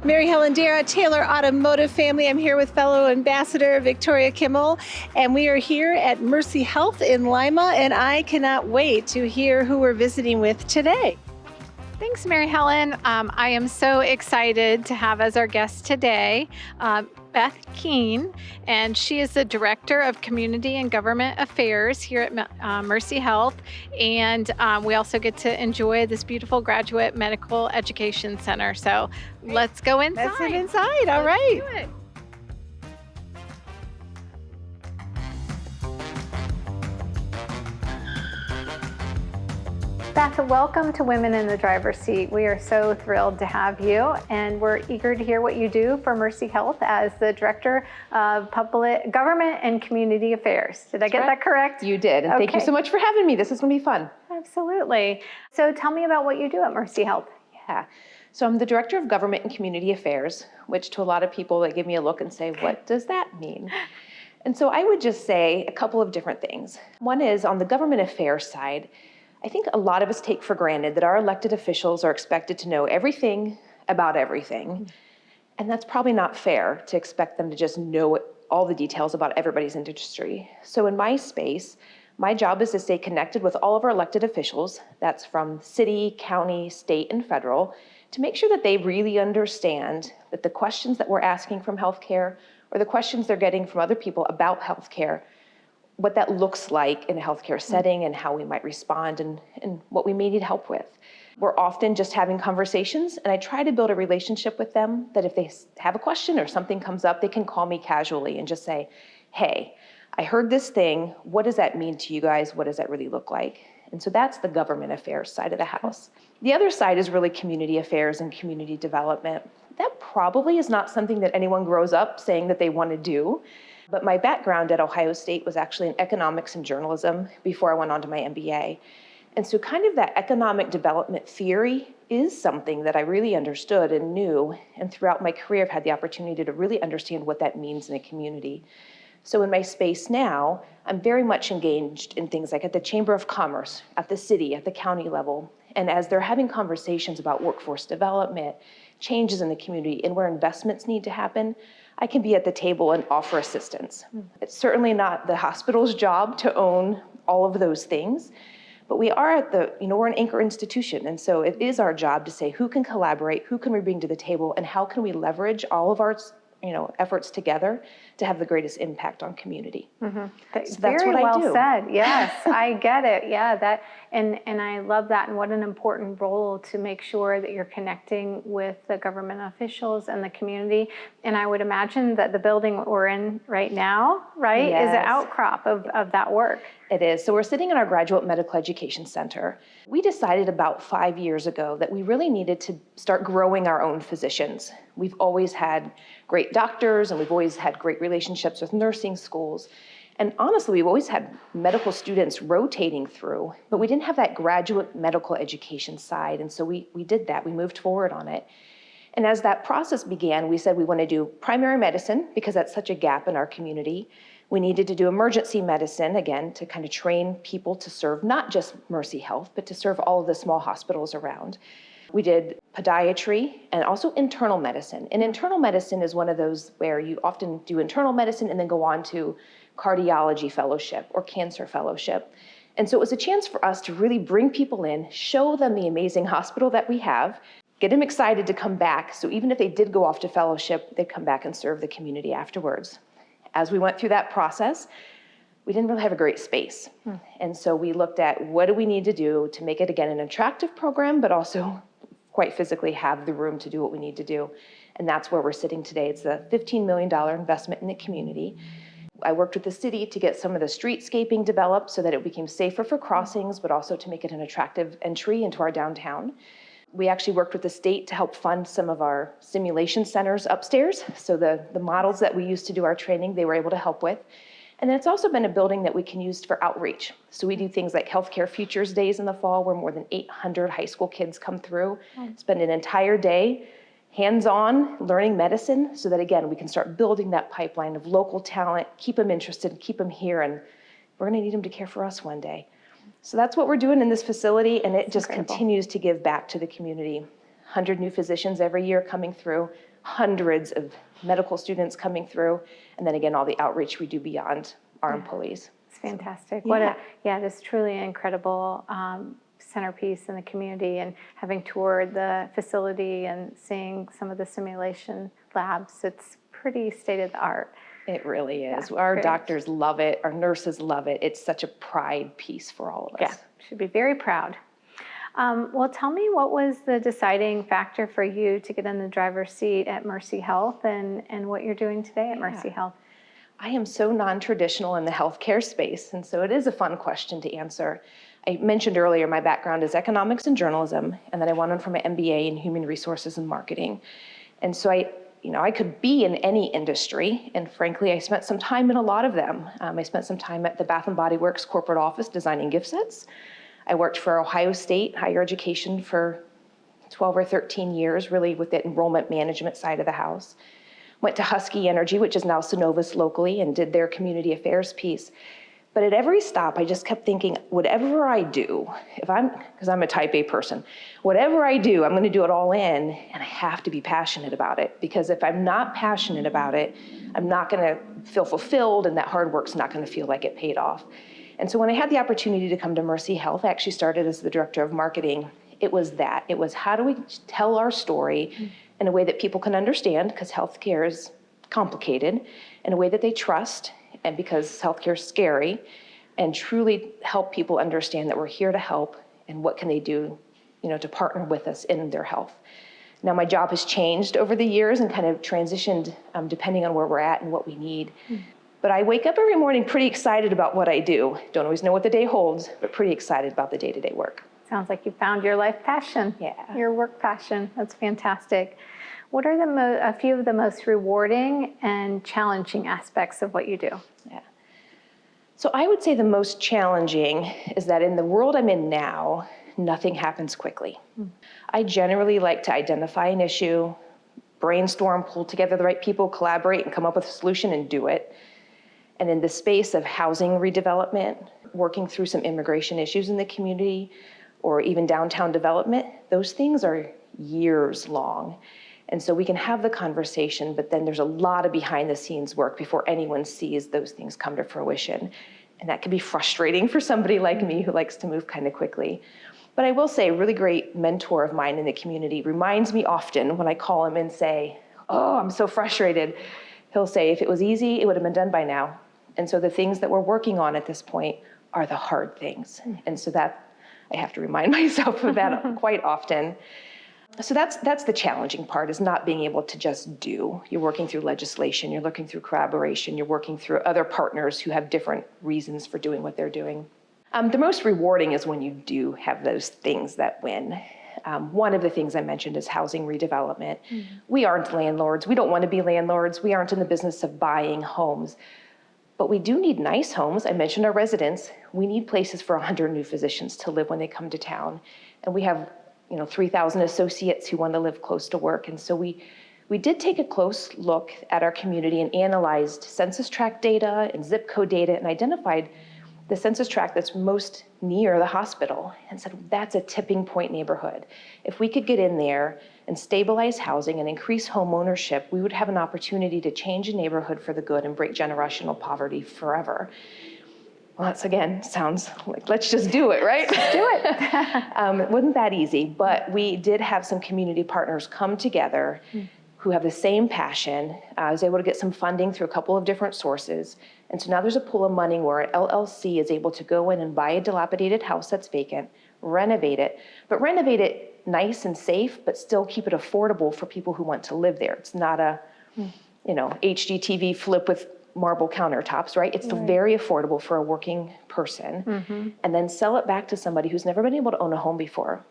Mary Helen Dara, Taylor Automotive Family. I'm here with fellow ambassador Victoria Kimmel, and we are here at Mercy Health in Lima, and I cannot wait to hear who we're visiting with today. Thanks, Mary Helen. I am so excited to have as our guest today Beth Keehn, and she is the Director of Community and Government Affairs here at Mercy Health. And we also get to enjoy this beautiful graduate medical education center. So let's go inside. Let's get inside. All right. Let's do it. Beth, welcome to Women in the Driver's Seat. We are so thrilled to have you, and we're eager to hear what you do for Mercy Health as the Director of Public Government and Community Affairs. Did I get that correct? You did, and thank you so much for having me. This is going to be fun. Absolutely. So tell me about what you do at Mercy Health. Yeah. So I'm the Director of Government and Community Affairs, which to a lot of people, they give me a look and say, what does that mean? And so I would just say a couple of different things. One is on the government affairs side, I think a lot of us take for granted that our elected officials are expected to know everything about everything. And that's probably not fair to expect them to just know all the details about everybody's industry. So in my space, my job is to stay connected with all of our elected officials, that's from city, county, state, and federal, to make sure that they really understand that the questions that we're asking from healthcare or the questions they're getting from other people about healthcare, what that looks like in a healthcare setting and how we might respond and what we may need help with. We're often just having conversations, and I try to build a relationship with them that if they have a question or something comes up, they can call me casually and just say, hey, I heard this thing. What does that mean to you guys? What does that really look like? And so that's the government affairs side of the house. The other side is really community affairs and community development. That probably is not something that anyone grows up saying that they want to do. But my background at Ohio State was actually in economics and journalism before I went on to my MBA. And so kind of that economic development theory is something that I really understood and knew. And throughout my career, I've had the opportunity to really understand what that means in a community. So in my space now, I'm very much engaged in things like at the Chamber of Commerce, at the city, at the county level. And as they're having conversations about workforce development, changes in the community, and where investments need to happen, I can be at the table and offer assistance. It's certainly not the hospital's job to own all of those things, but we are at the, we're an anchor institution. And so it is our job to say who can collaborate, who can we bring to the table, and how can we leverage all of our efforts together to have the greatest impact on community. Mm-hmm. So that's very well said. Yes, I get it. Yeah, that and I love that, and what an important role to make sure that you're connecting with the government officials and the community. And I would imagine that the building we're in right now, right, yes, is an outcrop of that work. It is. So we're sitting in our Graduate Medical Education Center. We decided about 5 years ago that we really needed to start growing our own physicians. We've always had great doctors, and we've always had great relationships with nursing schools. And honestly, we've always had medical students rotating through, but we didn't have that graduate medical education side. And so we did that. We moved forward on it. And as that process began, we said we want to do primary medicine because that's such a gap in our community. We needed to do emergency medicine, again, to kind of train people to serve not just Mercy Health, but to serve all of the small hospitals around. We did podiatry and also internal medicine. And internal medicine is one of those where you often do internal medicine and then go on to cardiology fellowship or cancer fellowship. And so it was a chance for us to really bring people in, show them the amazing hospital that we have, get them excited to come back. So even if they did go off to fellowship, they'd come back and serve the community afterwards. As we went through that process, we didn't really have a great space. And so we looked at what do we need to do to make it, again, an attractive program, but also quite physically have the room to do what we need to do. And that's where we're sitting today. It's a $15 million investment in the community. I worked with the city to get some of the streetscaping developed so that it became safer for crossings, but also to make it an attractive entry into our downtown. We actually worked with the state to help fund some of our simulation centers upstairs. So the models that we used to do our training, they were able to help with. And then it's also been a building that we can use for outreach. So we do things like Healthcare Futures Days in the fall, where more than 800 high school kids come through, spend an entire day hands-on learning medicine, so that, again, we can start building that pipeline of local talent, keep them interested, keep them here, and we're gonna need them to care for us one day. So that's what we're doing in this facility, and it just continues to give back to the community. 100 new physicians every year coming through, hundreds of medical students coming through, and then again, all the outreach we do beyond our employees. It's fantastic. Yeah. This is truly an incredible centerpiece in the community, and having toured the facility and seeing some of the simulation labs, it's pretty state of the art. It really is. Yeah, Our great. doctors love it. Our nurses love it. It's such a pride piece for all of us. Yeah, should be very proud. Well, tell me, what was the deciding factor for you to get in the driver's seat at Mercy Health, and what you're doing today at Mercy Health? I am so non-traditional in the healthcare space, and so it is a fun question to answer. I mentioned earlier my background is economics and journalism, and then I went on for my MBA in human resources and marketing. And so I could be in any industry, and frankly, I spent some time in a lot of them. I spent some time at the Bath & Body Works corporate office designing gift sets. I worked for Ohio State higher education for 12 or 13 years, really with the enrollment management side of the house. Went to Husky Energy, which is now Synovus locally, and did their community affairs piece. But at every stop, I just kept thinking, whatever I do, because I'm a type A person, whatever I do, I'm going to do it all in, and I have to be passionate about it. Because if I'm not passionate about it, I'm not going to feel fulfilled, and that hard work's not going to feel like it paid off. And so when I had the opportunity to come to Mercy Health, I actually started as the director of marketing. It was that. It was, how do we tell our story in a way that people can understand, because healthcare is complicated, in a way that they trust, and because healthcare is scary, and truly help people understand that we're here to help, and what can they do, to partner with us in their health. Now, my job has changed over the years and kind of transitioned depending on where we're at and what we need. But I wake up every morning pretty excited about what I do. Don't always know what the day holds, but pretty excited about the day-to-day work. Sounds like you found your life passion. Yeah. Your work passion. That's fantastic. What are a few of the most rewarding and challenging aspects of what you do? Yeah. So I would say the most challenging is that in the world I'm in now, nothing happens quickly. I generally like to identify an issue, brainstorm, pull together the right people, collaborate, and come up with a solution and do it. And in the space of housing redevelopment, working through some immigration issues in the community, or even downtown development, those things are years long. And so we can have the conversation, but then there's a lot of behind the scenes work before anyone sees those things come to fruition. And that can be frustrating for somebody like me who likes to move kind of quickly. But I will say, a really great mentor of mine in the community reminds me often when I call him and say, oh, I'm so frustrated. He'll say, if it was easy, it would have been done by now. And so the things that we're working on at this point are the hard things. And so that I have to remind myself of that quite often. So that's the challenging part, is not being able to just do. You're working through legislation, you're looking through collaboration, you're working through other partners who have different reasons for doing what they're doing. The most rewarding is when you do have those things that win. One of the things I mentioned is housing redevelopment. We aren't landlords. We don't want to be landlords. We aren't in the business of buying homes. But we do need nice homes. I mentioned our residents. We need places for 100 new physicians to live when they come to town. And we have 3,000 associates who want to live close to work. And so we did take a close look at our community and analyzed census tract data and zip code data and identified the census tract that's most near the hospital and said, that's a tipping point neighborhood. If we could get in there and stabilize housing and increase home ownership, we would have an opportunity to change a neighborhood for the good and break generational poverty forever. Well, that's, again, sounds like, let's just do it, right? Let's do it. It wasn't that easy, but we did have some community partners come together who have the same passion. I was able to get some funding through a couple of different sources. And so now there's a pool of money where an LLC is able to go in and buy a dilapidated house that's vacant, renovate it, but renovate it nice and safe, but still keep it affordable for people who want to live there. It's not a, HGTV flip with marble countertops, right? It's very affordable for a working person, and then sell it back to somebody who's never been able to own a home before,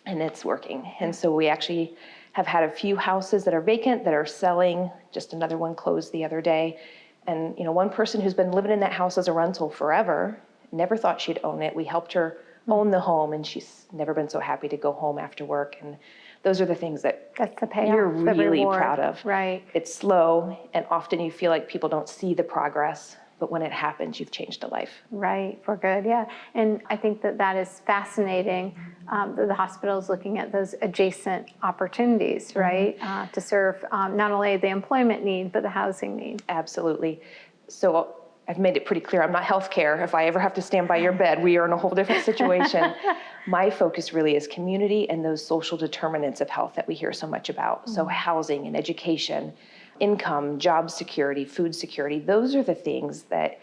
and it's working. And so we actually have had a few houses that are vacant that are selling. Just another one closed the other day. And one person who's been living in that house as a rental forever, never thought she'd own it. We helped her own the home, and she's never been so happy to go home after work. And those are the things That's the payoff, you're the really reward. proud of. Right. It's slow, and often you feel like people don't see the progress. but when it happens, you've changed a life. Right, for good, yeah. And I think that that is fascinating, that the hospital is looking at those adjacent opportunities, right, to serve not only the employment need, but the housing need. Absolutely. So I've made it pretty clear, I'm not healthcare. If I ever have to stand by your bed, we are in a whole different situation. My focus really is community and those social determinants of health that we hear so much about. So housing and education, income, job security, food security, those are the things that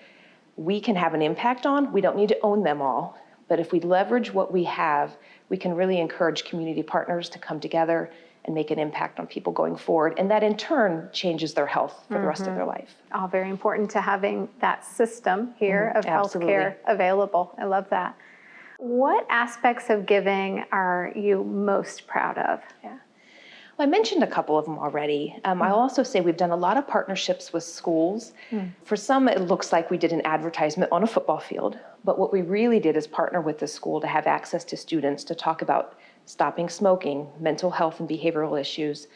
we can have an impact on. We don't need to own them all, but if we leverage what we have, we can really encourage community partners to come together and make an impact on people going forward. And that in turn changes their health for the rest of their life. All very important to having that system here of Absolutely. healthcare available. I love that. What aspects of giving are you most proud of? Yeah. Well, I mentioned a couple of them already. I'll also say we've done a lot of partnerships with schools. For some, it looks like we did an advertisement on a football field, but what we really did is partner with the school to have access to students to talk about stopping smoking, mental health and behavioral issues,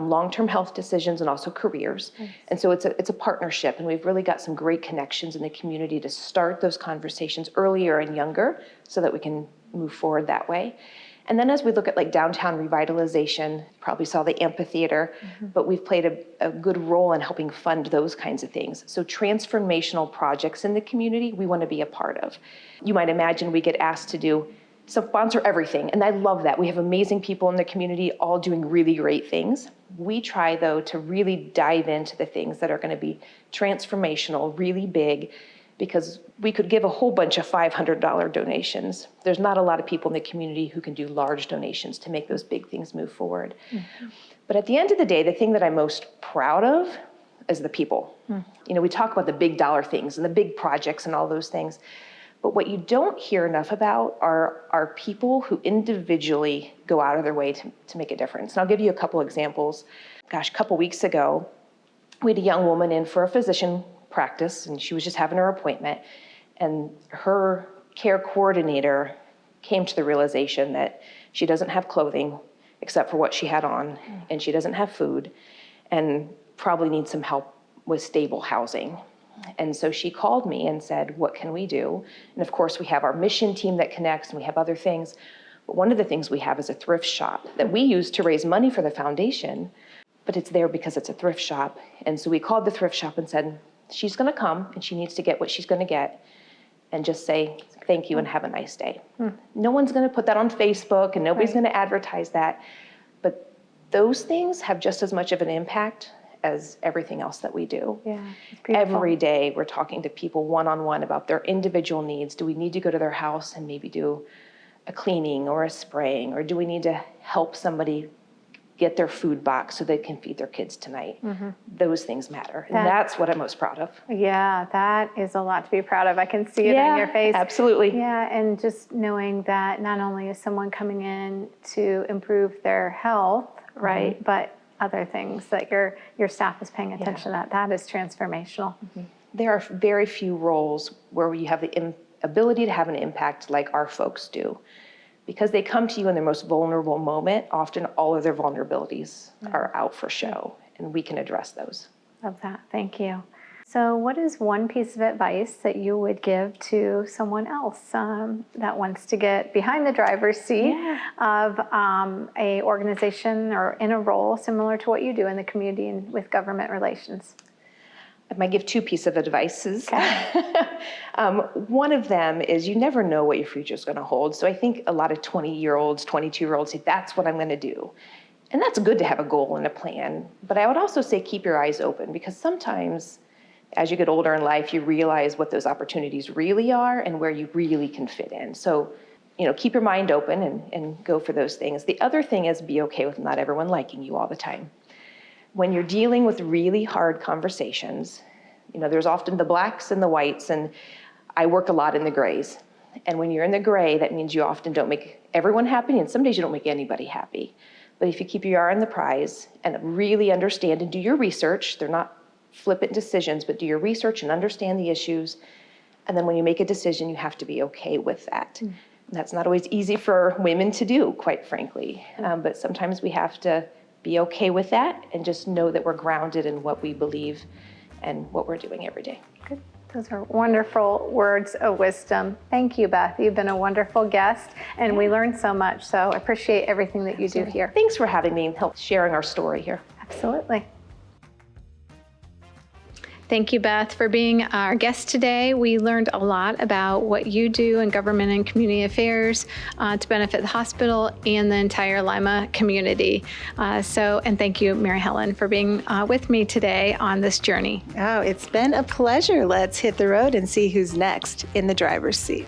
long-term health decisions, and also careers. And so it's a partnership, and we've really got some great connections in the community to start those conversations earlier and younger so that we can move forward that way. And then as we look at like downtown revitalization, you probably saw the amphitheater, but we've played a good role in helping fund those kinds of things. So transformational projects in the community, we want to be a part of. You might imagine we get asked to sponsor everything, and I love that. We have amazing people in the community all doing really great things. We try, though, to really dive into the things that are going to be transformational, really big, because we could give a whole bunch of $500 donations. There's not a lot of people in the community who can do large donations to make those big things move forward. But at the end of the day, the thing that I'm most proud of is the people. You know, we talk about the big dollar things and the big projects and all those things, but what you don't hear enough about are people who individually go out of their way to make a difference. And I'll give you a couple examples. Gosh, a couple weeks ago, we had a young woman in for a physician practice, and she was just having her appointment, and her care coordinator came to the realization that she doesn't have clothing except for what she had on, and she doesn't have food, and probably needs some help with stable housing. And so she called me and said, what can we do? And of course, we have our mission team that connects, and we have other things. But one of the things we have is a thrift shop that we use to raise money for the foundation, but it's there because it's a thrift shop. And so we called the thrift shop and said, she's going to come, and she needs to get what she's going to get, and just say thank you and have a nice day. No one's going to put that on Facebook, and nobody's going to advertise that. But those things have just as much of an impact as everything else that we do. Yeah, it's beautiful. Every day we're talking to people one-on-one about their individual needs. Do we need to go to their house and maybe do a cleaning or a spraying, or do we need to help somebody get their food box so they can feed their kids tonight? Those things matter, and that's what I'm most proud of. Yeah, that is a lot to be proud of. I can see it in your face. Absolutely. Yeah, and just knowing that not only is someone coming in to improve their health, right, but other things that your staff is paying attention to, that is transformational. There are very few roles where you have the ability to have an impact like our folks do. Because they come to you in their most vulnerable moment, often all of their vulnerabilities are out for show, and we can address those. Love that. Thank you. So what is one piece of advice that you would give to someone else that wants to get behind the driver's seat of a organization or in a role similar to what you do in the community and with government relations? I might give two pieces of advices. One of them is you never know what your future is going to hold. So I think a lot of 20-year-olds, 22-year-olds say, that's what I'm going to do. And that's good to have a goal and a plan. But I would also say keep your eyes open, because sometimes as you get older in life, you realize what those opportunities really are and where you really can fit in. So, keep your mind open and go for those things. The other thing is be okay with not everyone liking you all the time. When you're dealing with really hard conversations, there's often the blacks and the whites, and I work a lot in the grays. And when you're in the gray, that means you often don't make everyone happy, and some days you don't make anybody happy. But if you keep your eye on the prize and really understand and do your research, they're not flippant decisions, but do your research and understand the issues. And then when you make a decision, you have to be okay with that. And that's not always easy for women to do, quite frankly. But sometimes we have to be okay with that and just know that we're grounded in what we believe and what we're doing every day. Good. Those are wonderful words of wisdom. Thank you, Beth. You've been a wonderful guest, and we learned so much. So I appreciate everything that you do here. Thanks for having me and help sharing our story here. Absolutely. Thank you, Beth, for being our guest today. We learned a lot about what you do in government and community affairs to benefit the hospital and the entire Lima community. And thank you, Mary Helen, for being with me today on this journey. Oh, it's been a pleasure. Let's hit the road and see who's next in the driver's seat.